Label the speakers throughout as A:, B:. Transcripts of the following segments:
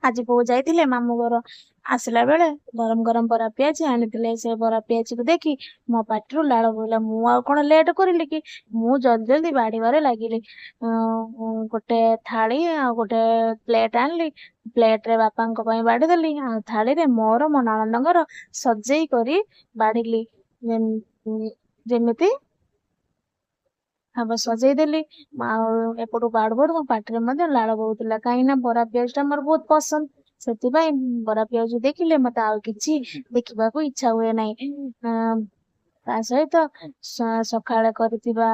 A: ଆଜି ବୋଉ ଯାଇଥିଲେ ମାମୁଁ ଘର। ଆସିଲା ବେଳେ ଗରମ ଗରମ ବରା ପିଆଜି ଆଣିଥିଲେ। ସେ ବରା ପିଆଜିକୁ ଦେଖି ମୋ ପାଟିରୁ ଲାଳ ବୋହିଲା। ମୁଁ ଆଉ କଣ ଲେଟ୍ କରିଲି କି? ମୁଁ ଜଲ୍ଦି ଜଲ୍ଦି ବାଢିବାରେ ଲାଗିଲି। ଗୋଟେ ଥାଳି ଆଉ ଗୋଟେ ପ୍ଲେଟ ଆଣିଲି। ପ୍ଲେଟରେ ବାପାଙ୍କ ପାଇଁ ବାଢିଦେଲି, ଆଉ ଥାଳିରେ ମୋର ମୋ ନଣନ୍ଦଙ୍କର ସଜେଇ କରି ବାଢିଲି। ଯେମିତି ହବ ସଜେଇଦେଲି। ଆଉ ଏପଟୁ ବାଡୁ ବାଡୁ ମୋ ପାଟିରେ ମଧ୍ୟ ଲାଳ ବହୁଥିଲା, କାହିଁକି ନା ବରା ପିଆଜି ଟା ମୋର ବହୁତ ପସନ୍ଦ। ସେଥିପାଇଁ ବରା ପିଆଜି ଦେଖିଲେ ମତେ ଆଉ କିଛି ଦେଖିବାକୁ ଇଚ୍ଛା ହୁଏ ନାହିଁ। ତା ସହିତ ସକାଳେ କରିଥିବା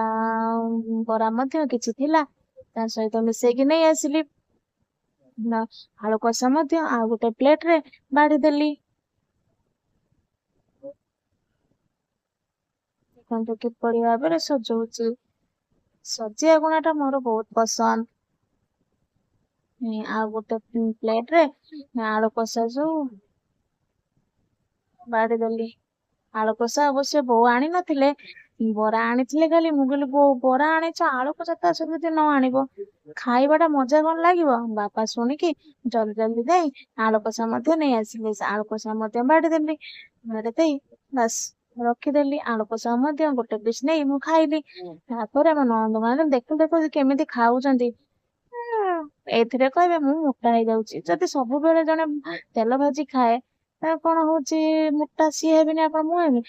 A: ବରା ମଧ୍ୟ କିଛି ଥିଲା, ତା ସହିତ ମିଶେଇକି ନେଇ ଆସିଲି। ଆଳୁ କଷା ମଧ୍ୟ ଆଉ ଗୋଟେ ପ୍ଲେଟ ରେ ବାଢିଦେଲି। ଦେଖନ୍ତୁ କିପରି ଭାବରେ ସଜଉଛି। ସଜିବା ଗୁଣ ଟା ମୋର ବହୁତ ପସନ୍ଦ। ଆଉ ଗୋଟେ ପ୍ଲେଟ ରେ ଆଳୁ କଷା ଯୋଉ ବାଢିଦେଲି। ଆଳୁ କଷା ଅବଶ୍ୟ ବୋଉ ଆଣି ନଥିଲେ, ବରା ଆଣିଥିଲେ ଖାଲି। ମୁଁ କହିଲି ବୋଉ ବରା ଆଣିଛ, ଆଳୁ କଷା ତ ସେମିତି ନ ଆଣିବ, ଖାଇବା ଟା ମଜା କଣ ଲାଗିବ। ବାପା ଶୁଣିକି ଜଲ୍ଦି ଜଲ୍ଦି ଦେଇ ଆଳୁ କଷା ମଧ୍ୟ ନେଇ ଆସିଲେ। ଆଳୁ କଷା ମଧ୍ୟ ବାଢିଦେଲି। ବାଢି ଦେଇ ବାସ୍ ରଖିଦେଲି। ଆଳୁ କଷା ମଧ୍ୟ ଗୋଟେ ପିସ୍ ନେଇ ମୁଁ ଖାଇଲି। ତାପରେ ଆମ ନଣନ୍ଦ ମାନେ ଦେଖୁ ଦେଖୁ କେମିତି ଖାଉଛନ୍ତି। ଏଇଥିରେ କହିବେ ମୁଁ ମୋଟା ହେଇଯାଉଛି। ଯଦି ସବୁବେଳେ ଜଣେ ତେଲ ଭାଜି ଖାଏ, ତା କଣ ହଉଛି ମୋଟା ସିଏ ହେବେନି ଆପଣ ମୁଁ ହେବି?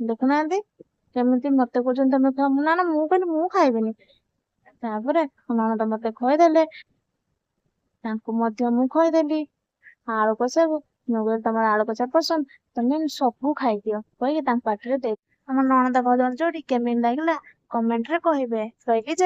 A: ଦେଖୁନାହାନ୍ତି କେମିତି ମତେ କହୁଛନ୍ତି ତମେ ଖାଅ। ନା ନା ମୁଁ କହିଲି ମୁଁ ଖାଇବିନି। ତାପରେ ନଣନ୍ଦ ମତେ ଖୋଇଦେଲେ, ତାଙ୍କୁ ମଧ୍ୟ ମୁଁ ଖୋଇଦେଲି ଆଳୁ କଷାକୁ। ମୁଁ କହିଲି ତମର ଆଳୁ କଷା ପସନ୍ଦ, ତମେ ସବୁ ଖାଇଦିଅ କହିକି ତାଙ୍କ ପାଟିରେ ଦେଇ। ଆମ ନଣନ୍ଦ ଘର ଯୋଉଠି କେମିତି ଲାଗିଲା କମେଣ୍ଟ ରେ କହିବେ। ରହିଲି ଯେ।